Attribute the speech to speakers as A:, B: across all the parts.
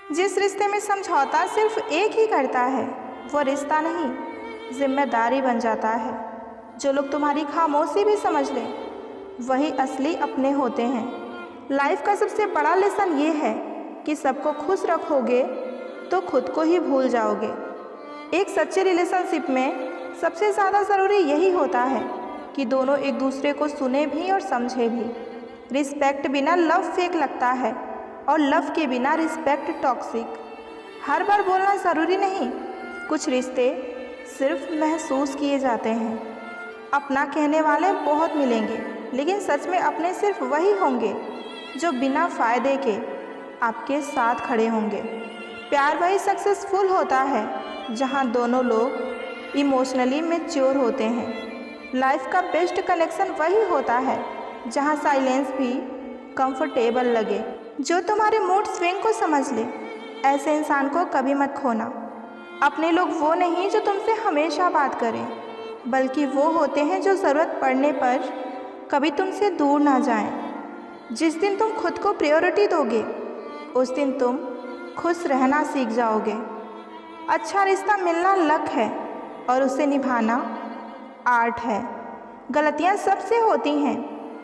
A: जिस रिश्ते में समझौता सिर्फ एक ही करता है वो रिश्ता नहीं, जिम्मेदारी बन जाता है। जो लोग तुम्हारी खामोशी भी समझ लें वही असली अपने होते हैं। लाइफ का सबसे बड़ा लेसन ये है कि सबको खुश रखोगे तो खुद को ही भूल जाओगे। एक सच्चे रिलेशनशिप में सबसे ज़्यादा ज़रूरी यही होता है कि दोनों एक दूसरे को सुने भी और समझे भी। रिस्पेक्ट बिना लव फेक लगता है और लव के बिना रिस्पेक्ट टॉक्सिक। हर बार बोलना ज़रूरी नहीं, कुछ रिश्ते सिर्फ महसूस किए जाते हैं। अपना कहने वाले बहुत मिलेंगे लेकिन सच में अपने सिर्फ वही होंगे जो बिना फ़ायदे के आपके साथ खड़े होंगे। प्यार वही सक्सेसफुल होता है जहां दोनों लोग इमोशनली मैच्योर होते हैं। लाइफ का बेस्ट कनेक्शन वही होता है जहां साइलेंस भी कंफर्टेबल लगे। जो तुम्हारे मूड स्विंग को समझ ले, ऐसे इंसान को कभी मत खोना। अपने लोग वो नहीं जो तुमसे हमेशा बात करें, बल्कि वो होते हैं जो ज़रूरत पड़ने पर कभी तुमसे दूर ना जाएं। जिस दिन तुम खुद को प्रायोरिटी दोगे उस दिन तुम खुश रहना सीख जाओगे। अच्छा रिश्ता मिलना लक है और उसे निभाना आर्ट है। गलतियां सबसे होती हैं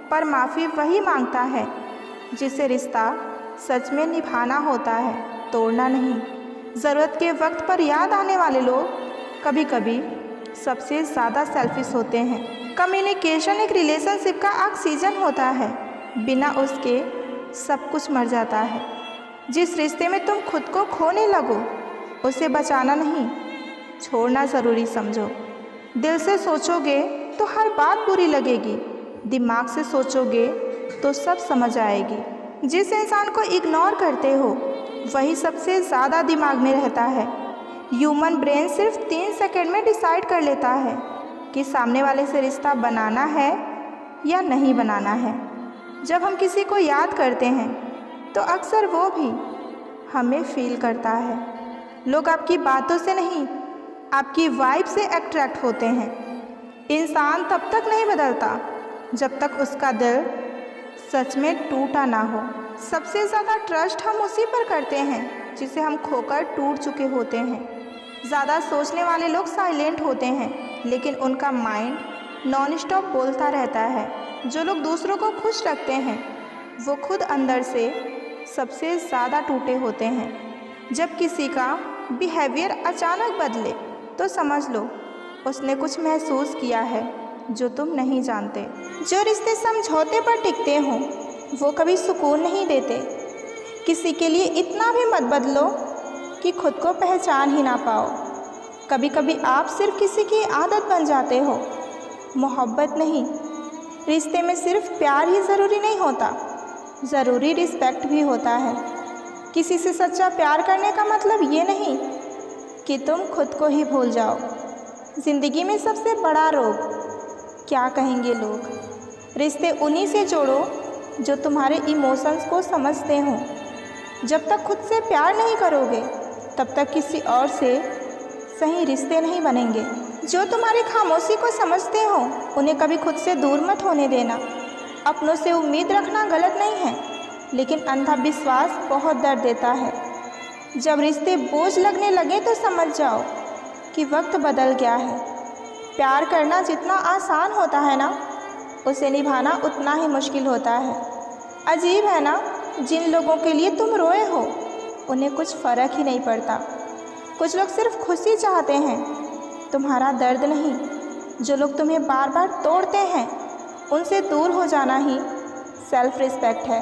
A: पर माफ़ी वही मांगता है जिसे रिश्ता सच में निभाना होता है, तोड़ना नहीं। ज़रूरत के वक्त पर याद आने वाले लोग कभी कभी सबसे ज़्यादा सेल्फिश होते हैं। कम्युनिकेशन एक रिलेशनशिप का ऑक्सीजन होता है, बिना उसके सब कुछ मर जाता है। जिस रिश्ते में तुम खुद को खोने लगो उसे बचाना नहीं, छोड़ना ज़रूरी समझो। दिल से सोचोगे तो हर बात बुरी लगेगी, दिमाग से सोचोगे तो सब समझ आएगी। जिस इंसान को इग्नोर करते हो वही सबसे ज़्यादा दिमाग में रहता है। ह्यूमन ब्रेन सिर्फ 3 सेकंड में डिसाइड कर लेता है कि सामने वाले से रिश्ता बनाना है या नहीं बनाना है। जब हम किसी को याद करते हैं तो अक्सर वो भी हमें फील करता है। लोग आपकी बातों से नहीं, आपकी वाइब से अट्रैक्ट होते हैं। इंसान तब तक नहीं बदलता जब तक उसका दिल सच में टूटा ना हो। सबसे ज़्यादा ट्रस्ट हम उसी पर करते हैं जिसे हम खोकर टूट चुके होते हैं। ज़्यादा सोचने वाले लोग साइलेंट होते हैं लेकिन उनका माइंड नॉन स्टॉप बोलता रहता है। जो लोग दूसरों को खुश रखते हैं वो खुद अंदर से सबसे ज़्यादा टूटे होते हैं। जब किसी का बिहेवियर अचानक बदले तो समझ लो उसने कुछ महसूस किया है जो तुम नहीं जानते। जो रिश्ते समझौते पर टिकते हों वो कभी सुकून नहीं देते। किसी के लिए इतना भी मत बदलो कि खुद को पहचान ही ना पाओ। कभी कभी आप सिर्फ किसी की आदत बन जाते हो, मोहब्बत नहीं। रिश्ते में सिर्फ प्यार ही ज़रूरी नहीं होता, ज़रूरी रिस्पेक्ट भी होता है। किसी से सच्चा प्यार करने का मतलब ये नहीं कि तुम खुद को ही भूल जाओ। ज़िंदगी में सबसे बड़ा रोग क्या कहेंगे लोग। रिश्ते उन्हीं से जोड़ो जो तुम्हारे इमोशंस को समझते हों। जब तक खुद से प्यार नहीं करोगे तब तक किसी और से सही रिश्ते नहीं बनेंगे। जो तुम्हारी खामोशी को समझते हो उन्हें कभी खुद से दूर मत होने देना। अपनों से उम्मीद रखना गलत नहीं है लेकिन अंधा विश्वास बहुत दर्द देता है। जब रिश्ते बोझ लगने लगे तो समझ जाओ कि वक्त बदल गया है। प्यार करना जितना आसान होता है ना, उसे निभाना उतना ही मुश्किल होता है। अजीब है ना, जिन लोगों के लिए तुम रोए हो उन्हें कुछ फ़र्क ही नहीं पड़ता। कुछ लोग सिर्फ खुशी चाहते हैं, तुम्हारा दर्द नहीं। जो लोग तुम्हें बार बार तोड़ते हैं उनसे दूर हो जाना ही सेल्फ रिस्पेक्ट है।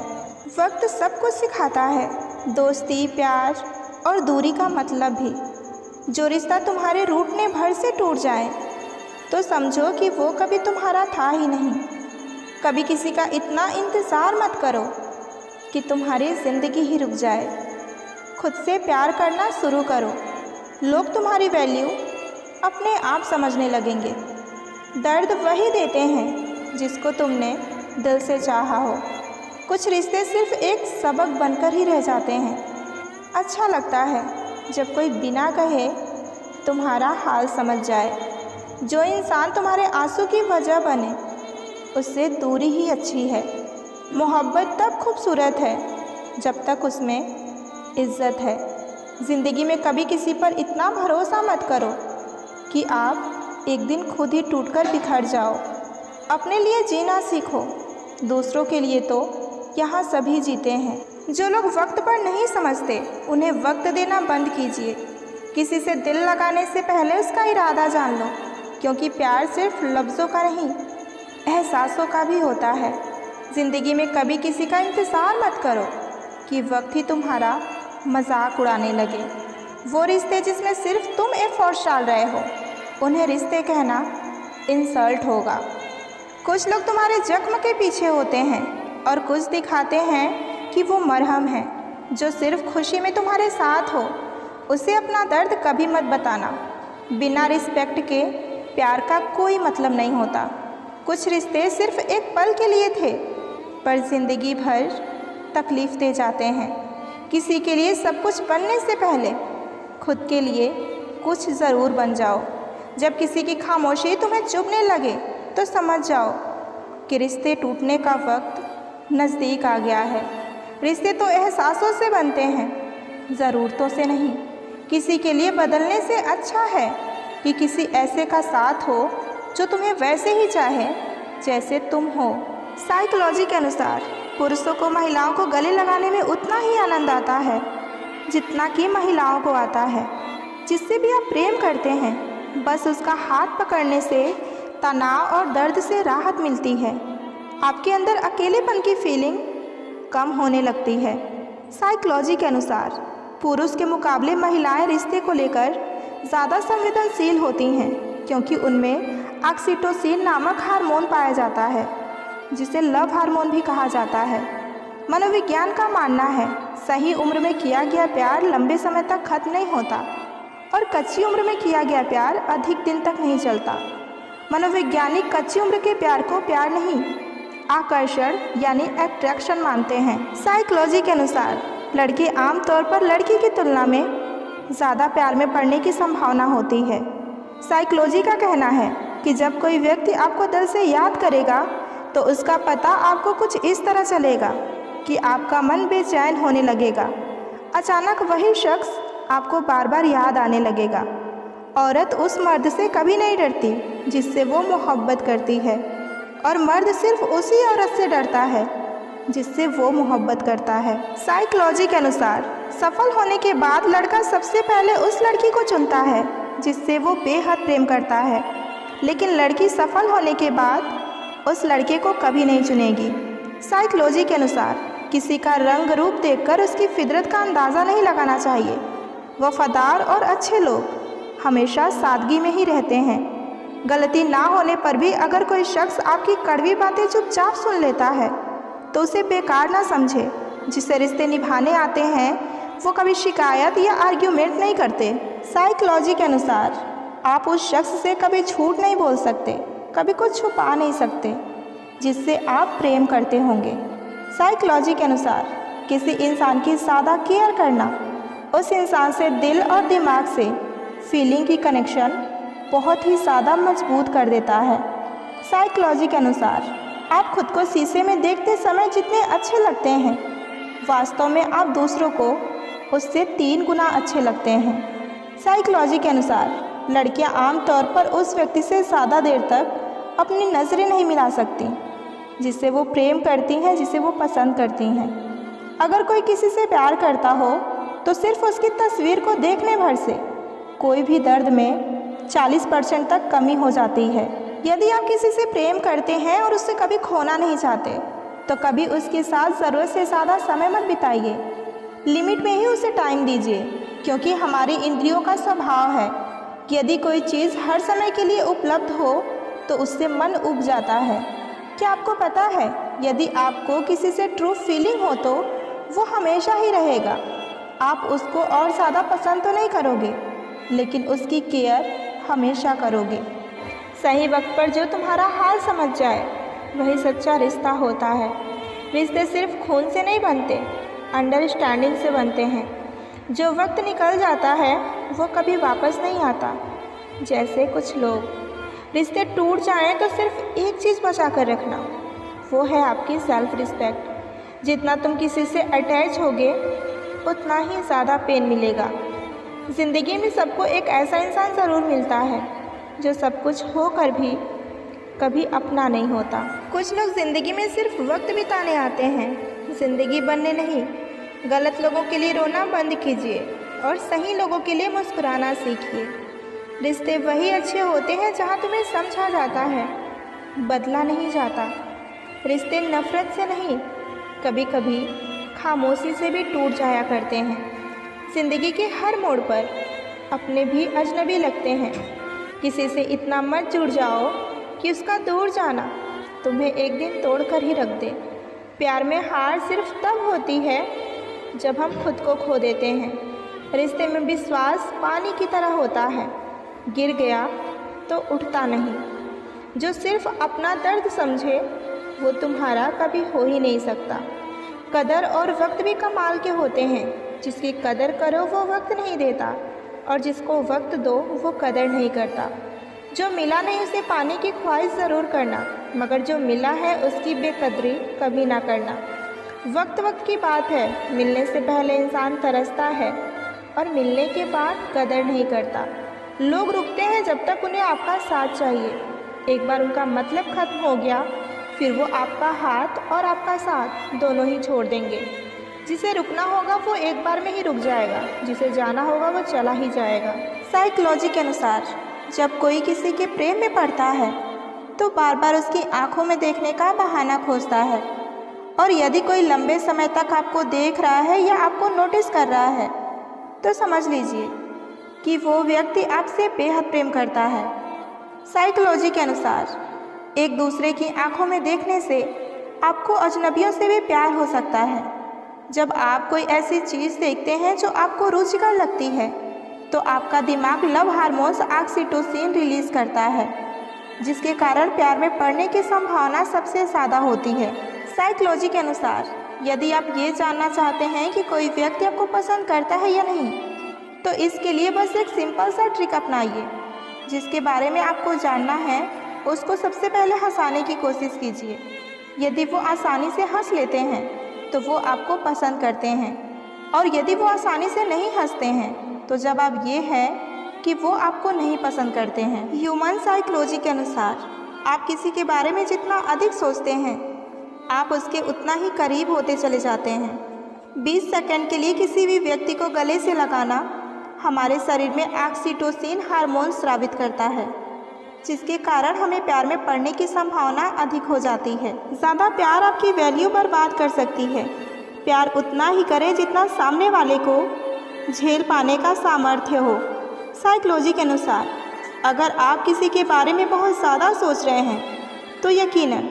A: वक्त सब कुछ सिखाता है, दोस्ती, प्यार और दूरी का मतलब भी। जो रिश्ता तुम्हारे रूठने भर से टूट जाए तो समझो कि वो कभी तुम्हारा था ही नहीं। कभी किसी का इतना इंतज़ार मत करो कि तुम्हारी ज़िंदगी ही रुक जाए। खुद से प्यार करना शुरू करो, लोग तुम्हारी वैल्यू अपने आप समझने लगेंगे। दर्द वही देते हैं जिसको तुमने दिल से चाहा हो। कुछ रिश्ते सिर्फ एक सबक बनकर ही रह जाते हैं। अच्छा लगता है जब कोई बिना कहे तुम्हारा हाल समझ जाए। जो इंसान तुम्हारे आंसू की वजह बने उससे दूरी ही अच्छी है। मोहब्बत तब खूबसूरत है जब तक उसमें इज्जत है। ज़िंदगी में कभी किसी पर इतना भरोसा मत करो कि आप एक दिन खुद ही टूटकर बिखर जाओ। अपने लिए जीना सीखो, दूसरों के लिए तो यहाँ सभी जीते हैं। जो लोग वक्त पर नहीं समझते उन्हें वक्त देना बंद कीजिए। किसी से दिल लगाने से पहले उसका इरादा जान लो, क्योंकि प्यार सिर्फ लफ्ज़ों का नहीं, एहसासों का भी होता है। ज़िंदगी में कभी किसी का इंतज़ार मत करो कि वक्त ही तुम्हारा मजाक उड़ाने लगे। वो रिश्ते जिसमें सिर्फ तुम एफर्ट डाल रहे हो, उन्हें रिश्ते कहना इंसल्ट होगा। कुछ लोग तुम्हारे जख्म के पीछे होते हैं और कुछ दिखाते हैं कि वो मरहम है। जो सिर्फ खुशी में तुम्हारे साथ हो, उसे अपना दर्द कभी मत बताना। बिना रिस्पेक्ट के प्यार का कोई मतलब नहीं होता। कुछ रिश्ते सिर्फ एक पल के लिए थे, पर ज़िंदगी भर तकलीफ़ दे जाते हैं। किसी के लिए सब कुछ बनने से पहले खुद के लिए कुछ ज़रूर बन जाओ। जब किसी की खामोशी तुम्हें चुभने लगे तो समझ जाओ कि रिश्ते टूटने का वक्त नज़दीक आ गया है। रिश्ते तो एहसासों से बनते हैं, ज़रूरतों से नहीं। किसी के लिए बदलने से अच्छा है कि किसी ऐसे का साथ हो जो तुम्हें वैसे ही चाहे जैसे तुम हो। साइकोलॉजी के अनुसार पुरुषों को महिलाओं को गले लगाने में उतना ही आनंद आता है जितना कि महिलाओं को आता है। जिससे भी आप प्रेम करते हैं, बस उसका हाथ पकड़ने से तनाव और दर्द से राहत मिलती है। आपके अंदर अकेलेपन की फीलिंग कम होने लगती है। साइकोलॉजी के अनुसार पुरुष के मुकाबले महिलाएं रिश्ते को लेकर ज़्यादा संवेदनशील होती हैं, क्योंकि उनमें ऑक्सीटोसिन नामक हार्मोन पाया जाता है, जिसे लव हार्मोन भी कहा जाता है। मनोविज्ञान का मानना है सही उम्र में किया गया प्यार लंबे समय तक खत्म नहीं होता और कच्ची उम्र में किया गया प्यार अधिक दिन तक नहीं चलता। मनोवैज्ञानिक कच्ची उम्र के प्यार को प्यार नहीं, आकर्षण यानी अट्रैक्शन मानते हैं। साइकोलॉजी के अनुसार लड़के आमतौर पर लड़की की तुलना में ज़्यादा प्यार में पड़ने की संभावना होती है। साइकोलॉजी का कहना है कि जब कोई व्यक्ति आपको दिल से याद करेगा तो उसका पता आपको कुछ इस तरह चलेगा कि आपका मन बेचैन होने लगेगा। अचानक वही शख्स आपको बार बार याद आने लगेगा। औरत उस मर्द से कभी नहीं डरती जिससे वो मोहब्बत करती है, और मर्द सिर्फ उसी औरत से डरता है जिससे वो मोहब्बत करता है। साइकोलॉजी के अनुसार सफल होने के बाद लड़का सबसे पहले उस लड़की को चुनता है जिससे वो बेहद प्रेम करता है, लेकिन लड़की सफल होने के बाद उस लड़के को कभी नहीं चुनेगी। साइकोलॉजी के अनुसार किसी का रंग रूप देखकर उसकी फितरत का अंदाज़ा नहीं लगाना चाहिए। वफादार और अच्छे लोग हमेशा सादगी में ही रहते हैं। गलती ना होने पर भी अगर कोई शख्स आपकी कड़वी बातें चुपचाप सुन लेता है तो उसे बेकार ना समझे। जिससे रिश्ते निभाने आते हैं वो कभी शिकायत या आर्ग्यूमेंट नहीं करते। साइकोलॉजी के अनुसार आप उस शख्स से कभी झूठ नहीं बोल सकते, कभी कुछ छुपा नहीं सकते जिससे आप प्रेम करते होंगे। साइकोलॉजी के अनुसार किसी इंसान की ज़्यादा केयर करना उस इंसान से दिल और दिमाग से फीलिंग की कनेक्शन बहुत ही ज़्यादा मजबूत कर देता है। साइकोलॉजी के अनुसार आप खुद को शीशे में देखते समय जितने अच्छे लगते हैं, वास्तव में आप दूसरों को उससे 3 गुना अच्छे लगते हैं। साइकोलॉजी के अनुसार लड़कियां आमतौर पर उस व्यक्ति से ज़्यादा देर तक अपनी नज़रें नहीं मिला सकती जिससे वो प्रेम करती हैं, जिसे वो पसंद करती हैं। अगर कोई किसी से प्यार करता हो तो सिर्फ उसकी तस्वीर को देखने भर से कोई भी दर्द में 40% तक कमी हो जाती है। यदि आप किसी से प्रेम करते हैं और उससे कभी खोना नहीं चाहते तो कभी उसके साथ ज़रूरत से ज़्यादा समय मत बिताइए। लिमिट में ही उसे टाइम दीजिए, क्योंकि हमारी इंद्रियों का स्वभाव है कि यदि कोई चीज़ हर समय के लिए उपलब्ध हो तो उससे मन उब जाता है। क्या आपको पता है, यदि आपको किसी से ट्रू फीलिंग हो तो वो हमेशा ही रहेगा। आप उसको और ज़्यादा पसंद तो नहीं करोगे, लेकिन उसकी केयर हमेशा करोगे। सही वक्त पर जो तुम्हारा हाल समझ जाए वही सच्चा रिश्ता होता है। रिश्ते सिर्फ खून से नहीं बनते, अंडरस्टैंडिंग से बनते हैं। जो वक्त निकल जाता है वो कभी वापस नहीं आता। जैसे कुछ लोग रिश्ते टूट जाएं तो सिर्फ एक चीज़ बचा कर रखना, वो है आपकी सेल्फ रिस्पेक्ट। जितना तुम किसी से अटैच होगे उतना ही ज़्यादा पेन मिलेगा। ज़िंदगी में सबको एक ऐसा इंसान ज़रूर मिलता है जो सब कुछ होकर भी कभी अपना नहीं होता। कुछ लोग ज़िंदगी में सिर्फ वक्त बिताने आते हैं, ज़िंदगी बनने नहीं। गलत लोगों के लिए रोना बंद कीजिए और सही लोगों के लिए मुस्कुराना सीखिए। रिश्ते वही अच्छे होते हैं जहाँ तुम्हें समझा जाता है, बदला नहीं जाता। रिश्ते नफ़रत से नहीं, कभी कभी खामोशी से भी टूट जाया करते हैं। ज़िंदगी के हर मोड़ पर अपने भी अजनबी लगते हैं। किसी से इतना मत जुड़ जाओ कि उसका दूर जाना तुम्हें एक दिन तोड़ कर ही रख दे। प्यार में हार सिर्फ तब होती है जब हम खुद को खो देते हैं। रिश्ते में विश्वास पानी की तरह होता है, गिर गया तो उठता नहीं। जो सिर्फ अपना दर्द समझे वो तुम्हारा कभी हो ही नहीं सकता। कदर और वक्त भी कमाल के होते हैं। जिसकी कदर करो वो वक्त नहीं देता, और जिसको वक्त दो वो कदर नहीं करता। जो मिला नहीं उसे पाने की ख्वाहिश ज़रूर करना, मगर जो मिला है उसकी बेकदरी कभी ना करना। वक्त वक्त की बात है, मिलने से पहले इंसान तरसता है और मिलने के बाद कदर नहीं करता। लोग रुकते हैं जब तक उन्हें आपका साथ चाहिए। एक बार उनका मतलब ख़त्म हो गया फिर वो आपका हाथ और आपका साथ दोनों ही छोड़ देंगे। जिसे रुकना होगा वो एक बार में ही रुक जाएगा, जिसे जाना होगा वो चला ही जाएगा। साइकोलॉजी के अनुसार जब कोई किसी के प्रेम में पड़ता है तो बार बार उसकी आंखों में देखने का बहाना खोजता है, और यदि कोई लंबे समय तक आपको देख रहा है या आपको नोटिस कर रहा है तो समझ लीजिए कि वो व्यक्ति आपसे बेहद प्रेम करता है। साइकोलॉजी के अनुसार एक दूसरे की आंखों में देखने से आपको अजनबियों से भी प्यार हो सकता है। जब आप कोई ऐसी चीज़ देखते हैं जो आपको रुचिकर लगती है तो आपका दिमाग लव हार्मोन्स ऑक्सीटोसिन रिलीज़ करता है, जिसके कारण प्यार में पड़ने की संभावना सबसे ज़्यादा होती है। साइकोलॉजी के अनुसार यदि आप ये जानना चाहते हैं कि कोई व्यक्ति आपको पसंद करता है या नहीं, तो इसके लिए बस एक सिंपल सा ट्रिक अपनाइए। जिसके बारे में आपको जानना है उसको सबसे पहले हंसाने की कोशिश कीजिए। यदि वो आसानी से हंस लेते हैं तो वो आपको पसंद करते हैं, और यदि वो आसानी से नहीं हंसते हैं तो जवाब ये है कि वो आपको नहीं पसंद करते हैं। ह्यूमन साइकोलॉजी के अनुसार आप किसी के बारे में जितना अधिक सोचते हैं आप उसके उतना ही करीब होते चले जाते हैं। 20 सेकंड के लिए किसी भी व्यक्ति को गले से लगाना हमारे शरीर में ऑक्सीटोसिन हार्मोन स्रावित करता है, जिसके कारण हमें प्यार में पड़ने की संभावना अधिक हो जाती है। ज़्यादा प्यार आपकी वैल्यू बर्बाद कर सकती है। प्यार उतना ही करें जितना सामने वाले को झेल पाने का सामर्थ्य हो। साइकोलॉजी के अनुसार अगर आप किसी के बारे में बहुत ज़्यादा सोच रहे हैं तो यकीनन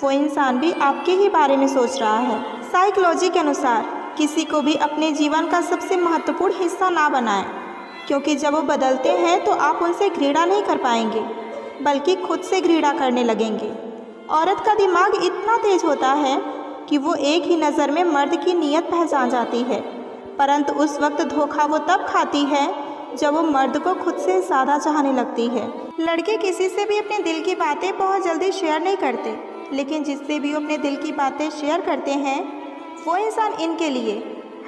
A: वो इंसान भी आपके ही बारे में सोच रहा है। साइकोलॉजी के अनुसार किसी को भी अपने जीवन का सबसे महत्वपूर्ण हिस्सा ना बनाएं, क्योंकि जब वो बदलते हैं तो आप उनसे घृणा नहीं कर पाएंगे बल्कि खुद से घृणा करने लगेंगे। औरत का दिमाग इतना तेज होता है कि वो एक ही नज़र में मर्द की नीयत पहचान जाती है, परंतु उस वक्त धोखा वो तब खाती है जब वो मर्द को खुद से ज़्यादा चाहने लगती है। लड़के किसी से भी अपने दिल की बातें बहुत जल्दी शेयर नहीं करते, लेकिन जिससे भी वो अपने दिल की बातें शेयर करते हैं वो इंसान इनके लिए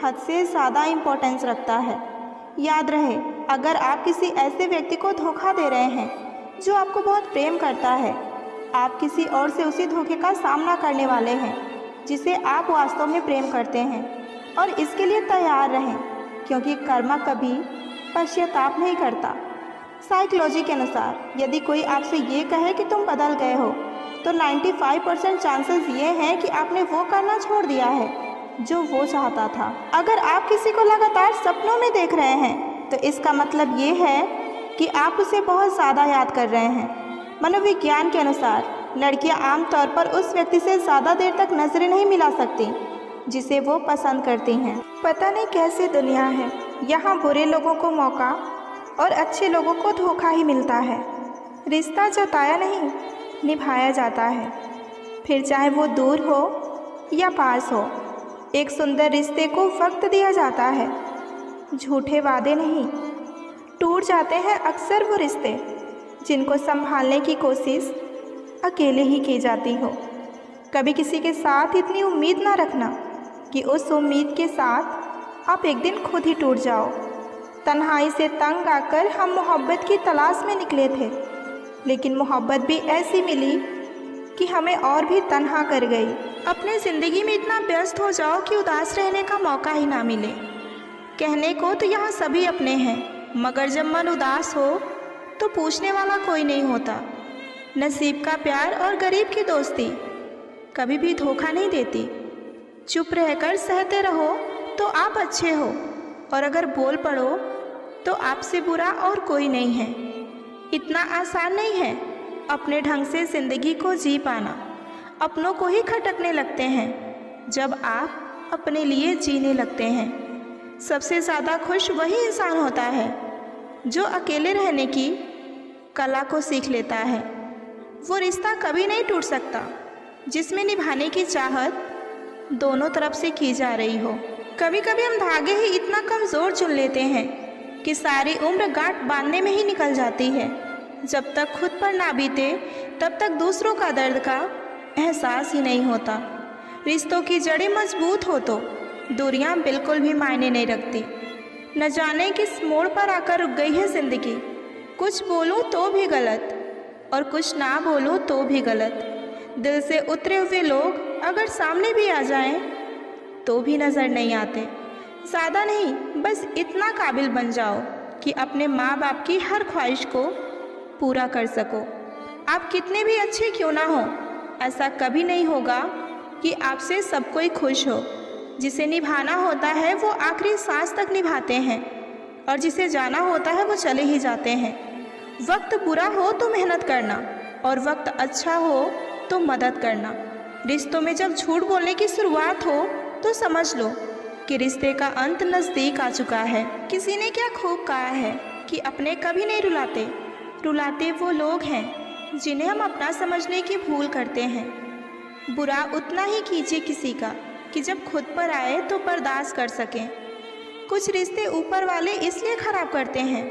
A: हद से ज़्यादा इम्पोर्टेंस रखता है। याद रहे, अगर आप किसी ऐसे व्यक्ति को धोखा दे रहे हैं जो आपको बहुत प्रेम करता है, आप किसी और से उसी धोखे का सामना करने वाले हैं जिसे आप वास्तव में प्रेम करते हैं, और इसके लिए तैयार रहें, क्योंकि कर्म कभी पश्चाताप नहीं करता। साइकोलॉजी के अनुसार यदि कोई आपसे ये कहे कि तुम बदल गए हो तो 95% चांसेस ये हैं कि आपने वो करना छोड़ दिया है जो वो चाहता था। अगर आप किसी को लगातार सपनों में देख रहे हैं तो इसका मतलब ये है कि आप उसे बहुत ज़्यादा याद कर रहे हैं। मनोविज्ञान के अनुसार लड़कियां आमतौर पर उस व्यक्ति से ज़्यादा देर तक नजरें नहीं मिला सकती जिसे वो पसंद करती हैं। पता नहीं कैसी दुनिया है, यहाँ बुरे लोगों को मौका और अच्छे लोगों को धोखा ही मिलता है। रिश्ता जताया नहीं, निभाया जाता है, फिर चाहे वो दूर हो या पास हो। एक सुंदर रिश्ते को वक्त दिया जाता है, झूठे वादे नहीं। टूट जाते हैं अक्सर वो रिश्ते जिनको संभालने की कोशिश अकेले ही की जाती हो। कभी किसी के साथ इतनी उम्मीद ना रखना कि उस उम्मीद के साथ आप एक दिन खुद ही टूट जाओ। तन्हाई से तंग आकर हम मोहब्बत की तलाश में निकले थे, लेकिन मोहब्बत भी ऐसी मिली कि हमें और भी तन्हा कर गई। अपने ज़िंदगी में इतना व्यस्त हो जाओ कि उदास रहने का मौका ही ना मिले। कहने को तो यहाँ सभी अपने हैं, मगर जब मन उदास हो तो पूछने वाला कोई नहीं होता। नसीब का प्यार और गरीब की दोस्ती कभी भी धोखा नहीं देती। चुप रहकर सहते रहो तो आप अच्छे हो, और अगर बोल पड़ो तो आपसे बुरा और कोई नहीं है। इतना आसान नहीं है अपने ढंग से ज़िंदगी को जी पाना। अपनों को ही खटकने लगते हैं जब आप अपने लिए जीने लगते हैं। सबसे ज़्यादा खुश वही इंसान होता है जो अकेले रहने की कला को सीख लेता है। वो रिश्ता कभी नहीं टूट सकता जिसमें निभाने की चाहत दोनों तरफ से की जा रही हो। कभी कभी हम धागे ही इतना कमज़ोर चुन लेते हैं कि सारी उम्र गांठ बांधने में ही निकल जाती है। जब तक खुद पर ना बीते तब तक दूसरों का दर्द का एहसास ही नहीं होता। रिश्तों की जड़ें मजबूत हो तो दूरियां बिल्कुल भी मायने नहीं रखती। न जाने किस मोड़ पर आकर रुक गई है ज़िंदगी। कुछ बोलूं तो भी गलत और कुछ ना बोलूं तो भी गलत। दिल से उतरे हुए लोग अगर सामने भी आ जाएं तो भी नज़र नहीं आते। ज़्यादा नहीं, बस इतना काबिल बन जाओ कि अपने माँ बाप की हर ख्वाहिश को पूरा कर सको। आप कितने भी अच्छे क्यों ना हो, ऐसा कभी नहीं होगा कि आपसे सब कोई खुश हो। जिसे निभाना होता है वो आखिरी सांस तक निभाते हैं, और जिसे जाना होता है वो चले ही जाते हैं। वक्त बुरा हो तो मेहनत करना, और वक्त अच्छा हो तो मदद करना। रिश्तों में जब झूठ बोलने की शुरुआत हो तो समझ लो कि रिश्ते का अंत नज़दीक आ चुका है। किसी ने क्या खूब कहा है कि अपने कभी नहीं रुलाते, रुलाते वो लोग हैं जिन्हें हम अपना समझने की भूल करते हैं। बुरा उतना ही कीजिए किसी का कि जब खुद पर आए तो बर्दाश्त कर सकें। कुछ रिश्ते ऊपर वाले इसलिए ख़राब करते हैं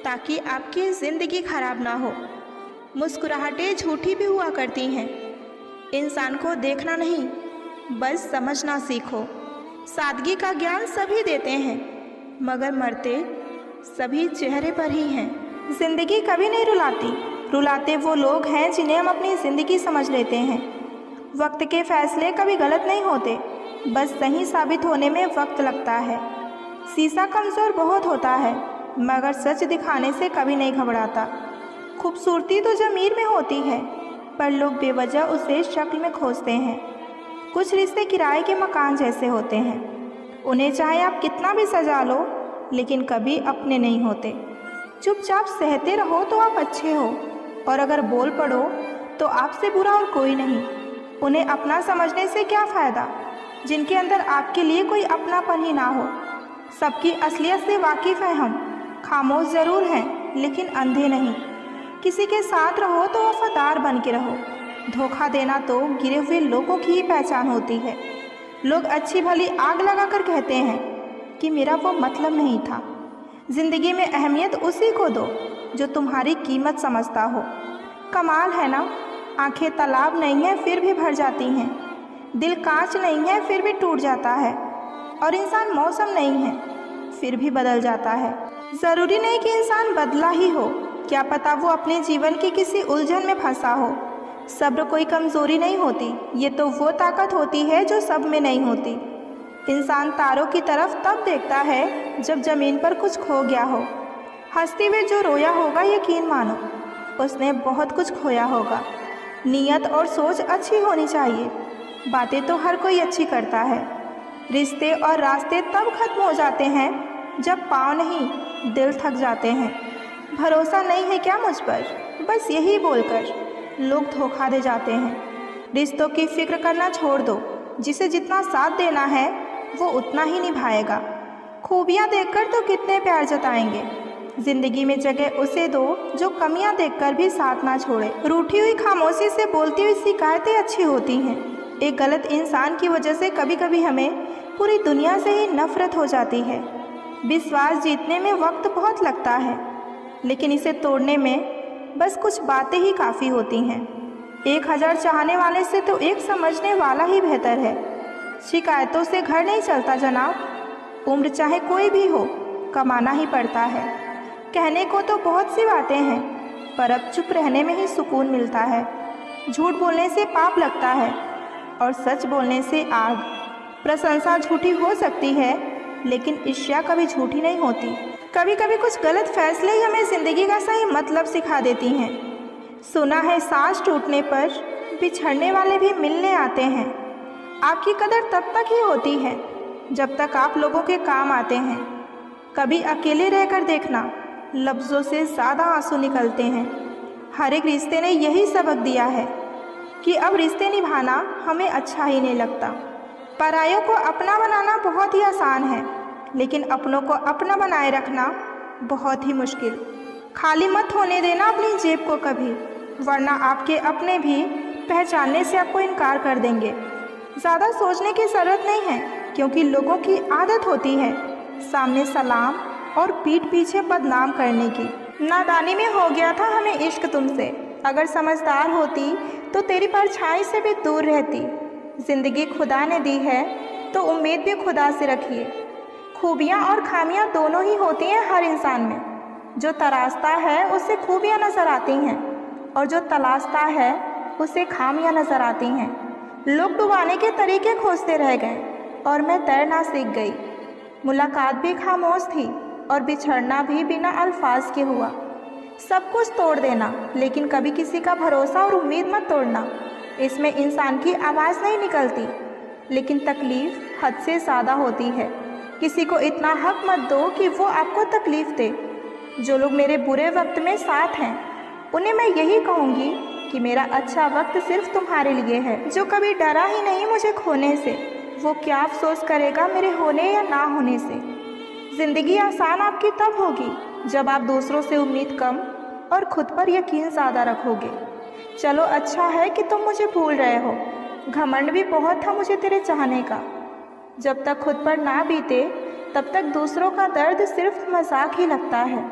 A: ताकि आपकी ज़िंदगी खराब ना हो। मुस्कुराहटें झूठी भी हुआ करती हैं। इंसान को देखना नहीं, बस समझना सीखो। सादगी का ज्ञान सभी देते हैं, मगर मरते सभी चेहरे पर ही हैं। ज़िंदगी कभी नहीं रुलाती, रुलाते वो लोग हैं जिन्हें हम अपनी ज़िंदगी समझ लेते हैं। वक्त के फैसले कभी गलत नहीं होते, बस सही साबित होने में वक्त लगता है। शीशा कमज़ोर बहुत होता है, मगर सच दिखाने से कभी नहीं घबराता। खूबसूरती तो ज़मीर में होती है, पर लोग बेवजह उसे शक्ल में खोजते हैं। कुछ रिश्ते किराए के मकान जैसे होते हैं, उन्हें चाहे आप कितना भी सजा लो, लेकिन कभी अपने नहीं होते। चुपचाप सहते रहो तो आप अच्छे हो, और अगर बोल पड़ो तो आपसे बुरा और कोई नहीं। उन्हें अपना समझने से क्या फ़ायदा जिनके अंदर आपके लिए कोई अपनापन ही ना हो। सबकी असलियत से वाकिफ़ हैं हम, खामोश ज़रूर हैं लेकिन अंधे नहीं। किसी के साथ रहो तो वफादार बन के रहो। धोखा देना तो गिरे हुए लोगों की ही पहचान होती है। लोग अच्छी भली आग लगाकर कहते हैं कि मेरा वो मतलब नहीं था। ज़िंदगी में अहमियत उसी को दो जो तुम्हारी कीमत समझता हो। कमाल है ना, आंखें तालाब नहीं हैं फिर भी भर जाती हैं, दिल कांच नहीं है फिर भी टूट जाता है, और इंसान मौसम नहीं है फिर भी बदल जाता है। ज़रूरी नहीं कि इंसान बदला ही हो, क्या पता वो अपने जीवन की किसी उलझन में फंसा हो। सब्र कोई कमज़ोरी नहीं होती, ये तो वो ताकत होती है जो सब में नहीं होती। इंसान तारों की तरफ तब देखता है जब ज़मीन पर कुछ खो गया हो। हंसते हुए जो रोया होगा यकीन मानो उसने बहुत कुछ खोया होगा। नीयत और सोच अच्छी होनी चाहिए, बातें तो हर कोई अच्छी करता है। रिश्ते और रास्ते तब खत्म हो जाते हैं जब पाँव नहीं दिल थक जाते हैं। भरोसा नहीं है क्या मुझ पर, बस यही बोलकर लोग धोखा दे जाते हैं। रिश्तों की फिक्र करना छोड़ दो, जिसे जितना साथ देना है वो उतना ही निभाएगा। खूबियाँ देखकर तो कितने प्यार जताएंगे, ज़िंदगी में जगह उसे दो जो कमियां देखकर भी साथ ना छोड़े। रूठी हुई खामोशी से बोलती हुई शिकायतें अच्छी होती हैं। एक गलत इंसान की वजह से कभी कभी हमें पूरी दुनिया से ही नफरत हो जाती है। विश्वास जीतने में वक्त बहुत लगता है, लेकिन इसे तोड़ने में बस कुछ बातें ही काफ़ी होती हैं। 1000 चाहने वाले से तो एक समझने वाला ही बेहतर है। शिकायतों से घर नहीं चलता जनाब, उम्र चाहे कोई भी हो, कमाना ही पड़ता है। कहने को तो बहुत सी बातें हैं, पर अब चुप रहने में ही सुकून मिलता है। झूठ बोलने से पाप लगता है और सच बोलने से आग। प्रशंसा झूठी हो सकती है, लेकिन ईर्ष्या कभी झूठी नहीं होती। कभी कभी कुछ गलत फैसले ही हमें ज़िंदगी का सही मतलब सिखा देती हैं। सुना है सांस टूटने पर बिछड़ने वाले भी मिलने आते हैं। आपकी कदर तब तक ही होती है जब तक आप लोगों के काम आते हैं। कभी अकेले रहकर देखना, लफ्ज़ों से ज़्यादा आंसू निकलते हैं। हर एक रिश्ते ने यही सबक दिया है कि अब रिश्ते निभाना हमें अच्छा ही नहीं लगता। परायों को अपना बनाना बहुत ही आसान है, लेकिन अपनों को अपना बनाए रखना बहुत ही मुश्किल। खाली मत होने देना अपनी जेब को कभी, वरना आपके अपने भी पहचानने से आपको इनकार कर देंगे। ज़्यादा सोचने की ज़रूरत नहीं है, क्योंकि लोगों की आदत होती है सामने सलाम और पीठ पीछे बदनाम करने की। नादानी में हो गया था हमें इश्क तुमसे, अगर समझदार होती तो तेरी परछाई से भी दूर रहती। ज़िंदगी खुदा ने दी है तो उम्मीद भी खुदा से रखिए। खूबियाँ और खामियाँ दोनों ही होती हैं हर इंसान में। जो तराशता है उसे खूबियाँ नज़र आती हैं, और जो तलाशता है उसे खामियाँ नज़र आती हैं। लोग डुबाने के तरीके खोजते रह गए और मैं तैरना सीख गई। मुलाकात भी खामोश थी और बिछड़ना भी बिना अल्फाज के हुआ। सब कुछ तोड़ देना, लेकिन कभी किसी का भरोसा और उम्मीद मत तोड़ना। इसमें इंसान की आवाज़ नहीं निकलती, लेकिन तकलीफ़ हद से ज़्यादा होती है। किसी को इतना हक मत दो कि वो आपको तकलीफ़ दे। जो लोग मेरे बुरे वक्त में साथ हैं, उन्हें मैं यही कहूँगी कि मेरा अच्छा वक्त सिर्फ तुम्हारे लिए है। जो कभी डरा ही नहीं मुझे खोने से, वो क्या अफसोस करेगा मेरे होने या ना होने से। ज़िंदगी आसान आपकी तब होगी जब आप दूसरों से उम्मीद कम और खुद पर यकीन ज़्यादा रखोगे। चलो अच्छा है कि तुम मुझे भूल रहे हो, घमंड भी बहुत था मुझे तेरे चाहने का। जब तक खुद पर ना बीते तब तक दूसरों का दर्द सिर्फ मजाक ही लगता है।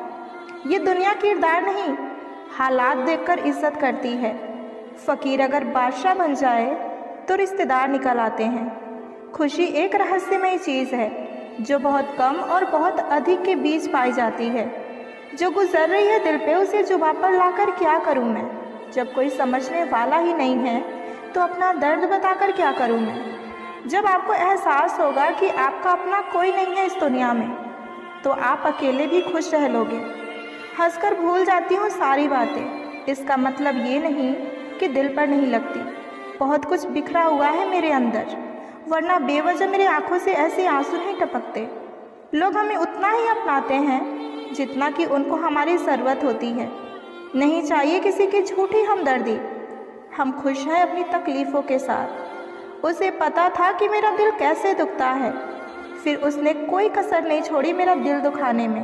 A: ये दुनिया किरदार नहीं, हालात देखकर इज्जत करती है। फ़कीर अगर बादशाह बन जाए तो रिश्तेदार निकल आते हैं। खुशी एक रहस्यमय चीज़ है जो बहुत कम और बहुत अधिक के बीच पाई जाती है। जो गुजर रही है दिल पे, उसे जुबान पर लाकर क्या करूं मैं। जब कोई समझने वाला ही नहीं है तो अपना दर्द बताकर क्या करूं मैं। जब आपको एहसास होगा कि आपका अपना कोई नहीं है इस दुनिया में, तो आप अकेले भी खुश रह लोगे। हंसकर भूल जाती हूँ सारी बातें, इसका मतलब ये नहीं कि दिल पर नहीं लगती। बहुत कुछ बिखरा हुआ है मेरे अंदर, वरना बेवजह मेरी आंखों से ऐसे आंसू नहीं टपकते। लोग हमें उतना ही अपनाते हैं जितना कि उनको हमारी ज़रूरत होती है। नहीं चाहिए किसी की झूठी हमदर्दी। हम खुश हैं अपनी तकलीफ़ों के साथ। उसे पता था कि मेरा दिल कैसे दुखता है, फिर उसने कोई कसर नहीं छोड़ी मेरा दिल दुखाने में।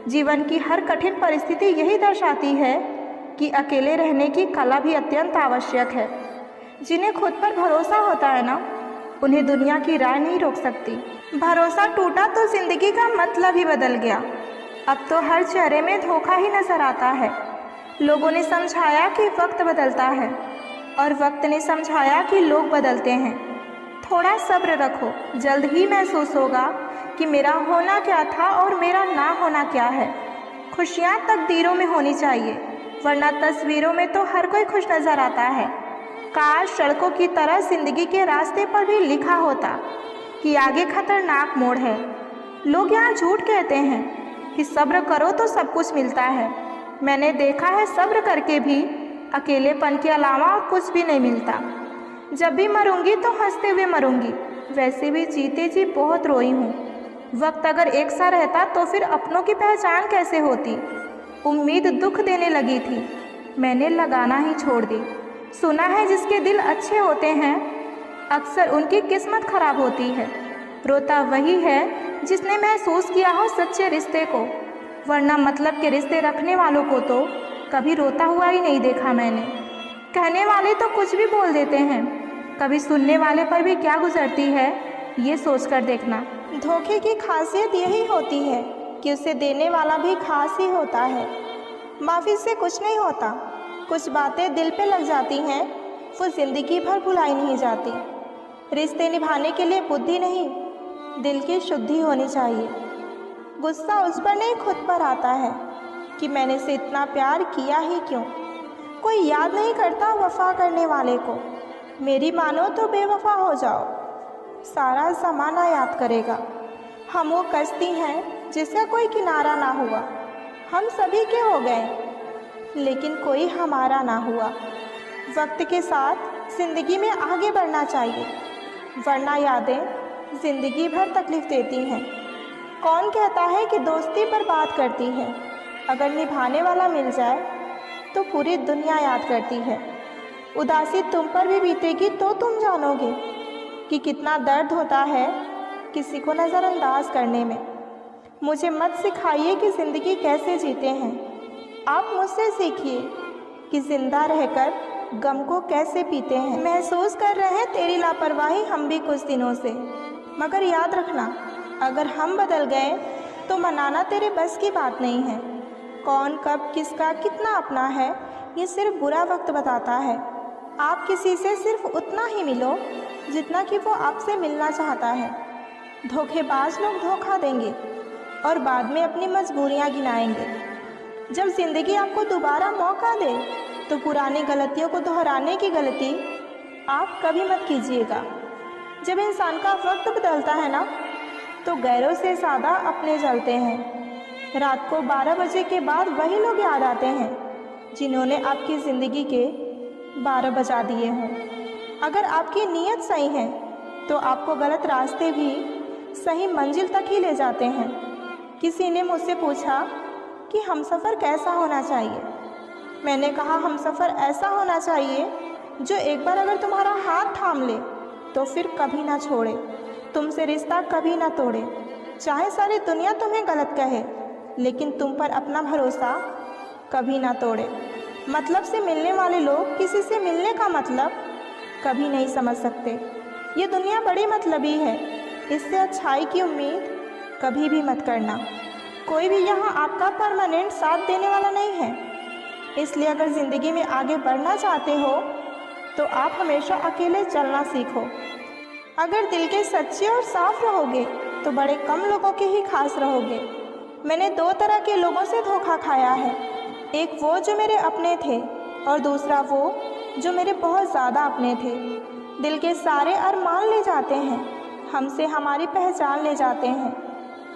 A: जीवन की हर कठिन परिस्थिति यही दर्शाती है कि अकेले रहने की कला भी अत्यंत आवश्यक है। जिन्हें खुद पर भरोसा होता है ना, उन्हें दुनिया की राय नहीं रोक सकती। भरोसा टूटा तो ज़िंदगी का मतलब ही बदल गया। अब तो हर चेहरे में धोखा ही नज़र आता है। लोगों ने समझाया कि वक्त बदलता है, और वक्त ने समझाया कि लोग बदलते हैं। थोड़ा सब्र रखो, जल्द ही महसूस होगा कि मेरा होना क्या था और मेरा ना होना क्या है। खुशियाँ तकदीरों में होनी चाहिए, वरना तस्वीरों में तो हर कोई खुश नज़र आता है। काश सड़कों की तरह ज़िंदगी के रास्ते पर भी लिखा होता कि आगे खतरनाक मोड़ है। लोग यहाँ झूठ कहते हैं कि सब्र करो तो सब कुछ मिलता है। मैंने देखा है सब्र करके भी अकेलेपन के अलावा और कुछ भी नहीं मिलता। जब भी मरूंगी तो हंसते हुए मरूंगी, वैसे भी जीते जी बहुत रोई हूँ। वक्त अगर एक सा रहता तो फिर अपनों की पहचान कैसे होती। उम्मीद दुख देने लगी थी, मैंने लगाना ही छोड़ दी। सुना है जिसके दिल अच्छे होते हैं अक्सर उनकी किस्मत खराब होती है। रोता वही है जिसने महसूस किया हो सच्चे रिश्ते को, वरना मतलब के रिश्ते रखने वालों को तो कभी रोता हुआ ही नहीं देखा मैंने। कहने वाले तो कुछ भी बोल देते हैं, कभी सुनने वाले पर भी क्या गुजरती है ये सोच कर देखना। धोखे की खासियत यही होती है कि उसे देने वाला भी खास ही होता है। माफ़ी से कुछ नहीं होता, कुछ बातें दिल पे लग जाती हैं, वो ज़िंदगी भर भुलाई नहीं जाती। रिश्ते निभाने के लिए बुद्धि नहीं, दिल की शुद्धि होनी चाहिए। गुस्सा उस पर नहीं खुद पर आता है कि मैंने से इतना प्यार किया ही क्यों। कोई याद नहीं करता वफा करने वाले को। मेरी मानो तो बेवफा हो जाओ, सारा ज़माना याद करेगा। हम वो कश्ती हैं जिसका कोई किनारा ना हुआ। हम सभी के हो गए लेकिन कोई हमारा ना हुआ। वक्त के साथ ज़िंदगी में आगे बढ़ना चाहिए, वरना यादें ज़िंदगी भर तकलीफ़ देती हैं। कौन कहता है कि दोस्ती पर बात करती है? अगर निभाने वाला मिल जाए तो पूरी दुनिया याद करती है। उदासी तुम पर भी बीतेगी तो तुम जानोगे कि कितना दर्द होता है किसी को नज़रअंदाज करने में। मुझे मत सिखाइए कि ज़िंदगी कैसे जीते हैं, आप मुझसे सीखिए कि ज़िंदा रहकर गम को कैसे पीते हैं। महसूस कर रहे हैं तेरी लापरवाही हम भी कुछ दिनों से, मगर याद रखना अगर हम बदल गए तो मनाना तेरे बस की बात नहीं है। कौन कब किसका कितना अपना है ये सिर्फ बुरा वक्त बताता है। आप किसी से सिर्फ उतना ही मिलो जितना कि वो आपसे मिलना चाहता है। धोखेबाज लोग धोखा देंगे और बाद में अपनी मजबूरियां गिनाएंगे। जब ज़िंदगी आपको दोबारा मौका दे तो पुरानी गलतियों को दोहराने की गलती आप कभी मत कीजिएगा। जब इंसान का वक्त बदलता है ना तो गैरों से ज़्यादा अपने जलते हैं। रात को 12 बजे के बाद वही लोग याद आते हैं जिन्होंने आपकी ज़िंदगी के 12 बजा दिए हों। अगर आपकी नीयत सही है तो आपको गलत रास्ते भी सही मंजिल तक ही ले जाते हैं। किसी ने मुझसे पूछा कि हमसफ़र कैसा होना चाहिए। मैंने कहा हमसफ़र ऐसा होना चाहिए जो एक बार अगर तुम्हारा हाथ थाम ले तो फिर कभी ना छोड़े, तुमसे रिश्ता कभी ना तोड़े। चाहे सारी दुनिया तुम्हें गलत कहे लेकिन तुम पर अपना भरोसा कभी ना तोड़े। मतलब से मिलने वाले लोग किसी से मिलने का मतलब कभी नहीं समझ सकते। ये दुनिया बड़ी मतलबी है, इससे अच्छाई की उम्मीद कभी भी मत करना। कोई भी यहाँ आपका परमानेंट साथ देने वाला नहीं है। इसलिए अगर ज़िंदगी में आगे बढ़ना चाहते हो तो आप हमेशा अकेले चलना सीखो। अगर दिल के सच्चे और साफ रहोगे तो बड़े कम लोगों के ही खास रहोगे। मैंने 2 तरह के लोगों से धोखा खाया है, एक वो जो मेरे अपने थे और दूसरा वो जो मेरे बहुत ज़्यादा अपने थे। दिल के सारे अरमान ले जाते हैं, हमसे हमारी पहचान ले जाते हैं।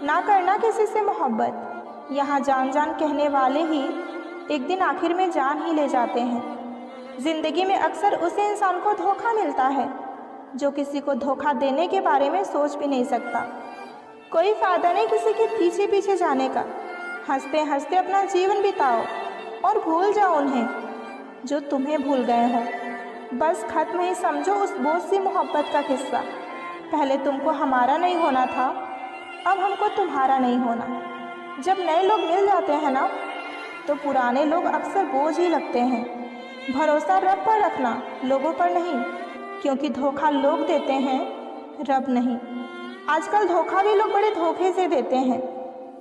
A: ना करना किसी से मोहब्बत, यहाँ जान जान कहने वाले ही एक दिन आखिर में जान ही ले जाते हैं। ज़िंदगी में अक्सर उसे इंसान को धोखा मिलता है जो किसी को धोखा देने के बारे में सोच भी नहीं सकता। कोई फ़ायदा नहीं किसी के पीछे पीछे जाने का। हंसते हंसते अपना जीवन बिताओ और भूल जाओ उन्हें जो तुम्हें भूल गए हों। बस खत्म ही समझो उस बोझ सी मोहब्बत का किस्सा। पहले तुमको हमारा नहीं होना था, अब हमको तुम्हारा नहीं होना। जब नए लोग मिल जाते हैं ना तो पुराने लोग अक्सर बोझ ही लगते हैं। भरोसा रब पर रखना, लोगों पर नहीं, क्योंकि धोखा लोग देते हैं, रब नहीं। आजकल धोखा भी लोग बड़े धोखे से देते हैं।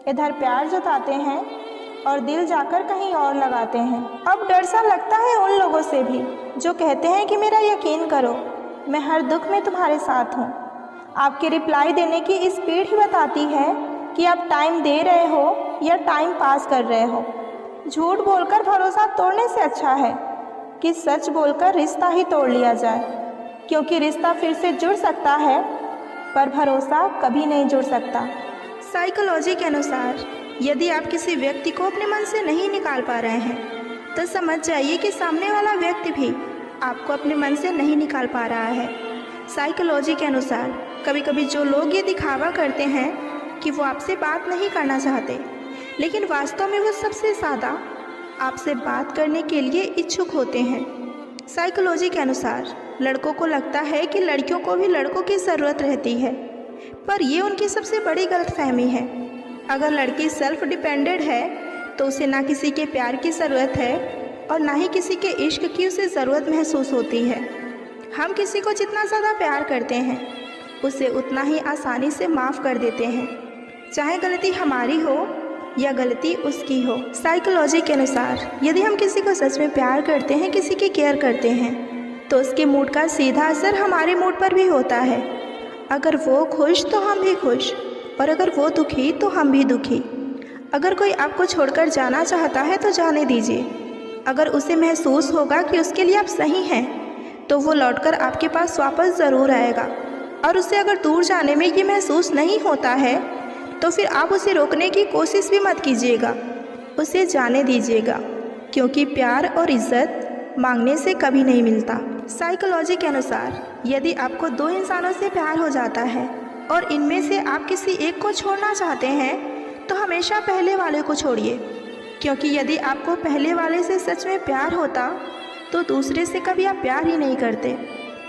A: इधर प्यार जताते हैं और दिल जाकर कहीं और लगाते हैं। अब डर सा लगता है उन लोगों से भी जो कहते हैं कि मेरा यकीन करो, मैं हर दुख में तुम्हारे साथ हूँ। आपके रिप्लाई देने की स्पीड ही बताती है कि आप टाइम दे रहे हो या टाइम पास कर रहे हो। झूठ बोलकर भरोसा तोड़ने से अच्छा है कि सच बोलकर रिश्ता ही तोड़ लिया जाए, क्योंकि रिश्ता फिर से जुड़ सकता है पर भरोसा कभी नहीं जुड़ सकता। साइकोलॉजी के अनुसार यदि आप किसी व्यक्ति को अपने मन से नहीं निकाल पा रहे हैं तो समझ जाइए कि सामने वाला व्यक्ति भी आपको अपने मन से नहीं निकाल पा रहा है। साइकोलॉजी के अनुसार कभी कभी जो लोग ये दिखावा करते हैं कि वो आपसे बात नहीं करना चाहते, लेकिन वास्तव में वो सबसे ज़्यादा आपसे बात करने के लिए इच्छुक होते हैं। साइकोलॉजी के अनुसार लड़कों को लगता है कि लड़कियों को भी लड़कों की ज़रूरत रहती है, पर ये उनकी सबसे बड़ी गलतफहमी है। अगर लड़की सेल्फ डिपेंडेंट है तो उसे ना किसी के प्यार की ज़रूरत है और ना ही किसी के इश्क की उसे ज़रूरत महसूस होती है। हम किसी को जितना ज़्यादा प्यार करते हैं उसे उतना ही आसानी से माफ़ कर देते हैं, चाहे गलती हमारी हो या गलती उसकी हो। साइकोलॉजी के अनुसार यदि हम किसी को सच में प्यार करते हैं, किसी की केयर करते हैं, तो उसके मूड का सीधा असर हमारे मूड पर भी होता है। अगर वो खुश तो हम भी खुश, और अगर वो दुखी तो हम भी दुखी। अगर कोई आपको छोड़कर जाना चाहता है तो जाने दीजिए। अगर उसे महसूस होगा कि उसके लिए आप सही हैं तो वो लौटकर आपके पास वापस ज़रूर आएगा, और उसे अगर दूर जाने में ये महसूस नहीं होता है तो फिर आप उसे रोकने की कोशिश भी मत कीजिएगा, उसे जाने दीजिएगा, क्योंकि प्यार और इज्जत मांगने से कभी नहीं मिलता। साइकोलॉजी के अनुसार यदि आपको दो इंसानों से प्यार हो जाता है और इनमें से आप किसी एक को छोड़ना चाहते हैं तो हमेशा पहले वाले को छोड़िए, क्योंकि यदि आपको पहले वाले से सच में प्यार होता तो दूसरे से कभी आप प्यार ही नहीं करते।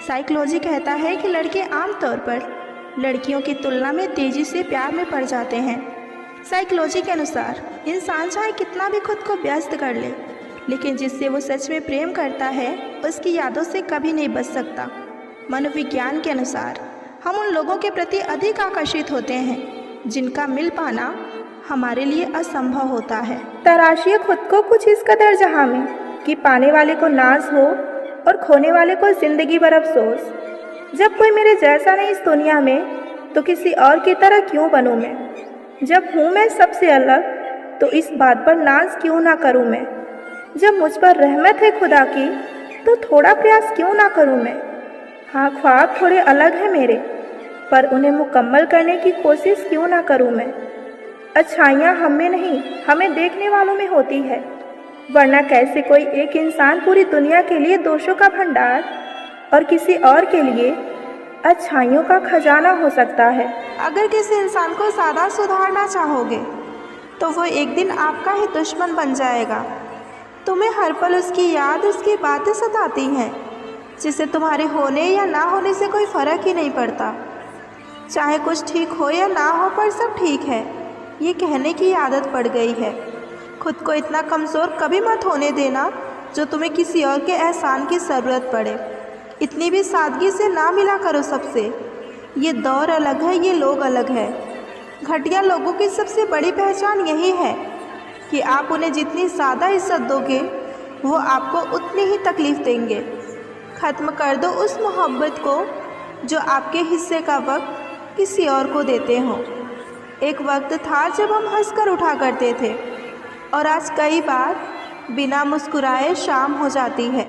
A: साइकोलॉजी कहता है कि लड़के आमतौर पर लड़कियों की तुलना में तेज़ी से प्यार में पड़ जाते हैं। साइकोलॉजी के अनुसार इंसान चाहे कितना भी खुद को व्यस्त कर ले, लेकिन जिससे वो सच में प्रेम करता है उसकी यादों से कभी नहीं बच सकता। मनोविज्ञान के अनुसार हम उन लोगों के प्रति अधिक आकर्षित होते हैं जिनका मिल पाना हमारे लिए असंभव होता है। तराशिए खुद को कुछ इस कदर जहां में कि पाने वाले को नाज हो और खोने वाले को जिंदगी भर अफसोस। जब कोई मेरे जैसा नहीं इस दुनिया में तो किसी और की तरह क्यों बनूं मैं? जब हूँ मैं सबसे अलग तो इस बात पर नाज क्यों ना करूं मैं? जब मुझ पर रहमत है खुदा की तो थोड़ा प्रयास क्यों ना करूं मैं? हाँ, ख्वाब थोड़े अलग हैं मेरे, पर उन्हें मुकम्मल करने की कोशिश क्यों ना करूं मैं? अच्छाइयाँ हम में नहीं, हमें देखने वालों में होती है, वरना कैसे कोई एक इंसान पूरी दुनिया के लिए दोषों का भंडार और किसी और के लिए अच्छाइयों का खजाना हो सकता है। अगर किसी इंसान को ज़्यादा सुधारना चाहोगे तो वो एक दिन आपका ही दुश्मन बन जाएगा। तुम्हें हर पल उसकी याद, उसकी बातें सताती हैं, जिससे तुम्हारे होने या ना होने से कोई फ़र्क ही नहीं पड़ता। चाहे कुछ ठीक हो या ना हो, पर सब ठीक है ये कहने की आदत पड़ गई है। खुद को इतना कमज़ोर कभी मत होने देना जो तुम्हें किसी और के एहसान की ज़रूरत पड़े। इतनी भी सादगी से ना मिला करो सबसे। ये दौर अलग है, ये लोग अलग है। घटिया लोगों की सबसे बड़ी पहचान यही है कि आप उन्हें जितनी ज़्यादा इज्जत दोगे वो आपको उतनी ही तकलीफ़ देंगे। ख़त्म कर दो उस मोहब्बत को जो आपके हिस्से का वक्त किसी और को देते हों। एक वक्त था जब हम हंसकर उठा करते थे, और आज कई बार बिना मुस्कुराए शाम हो जाती है।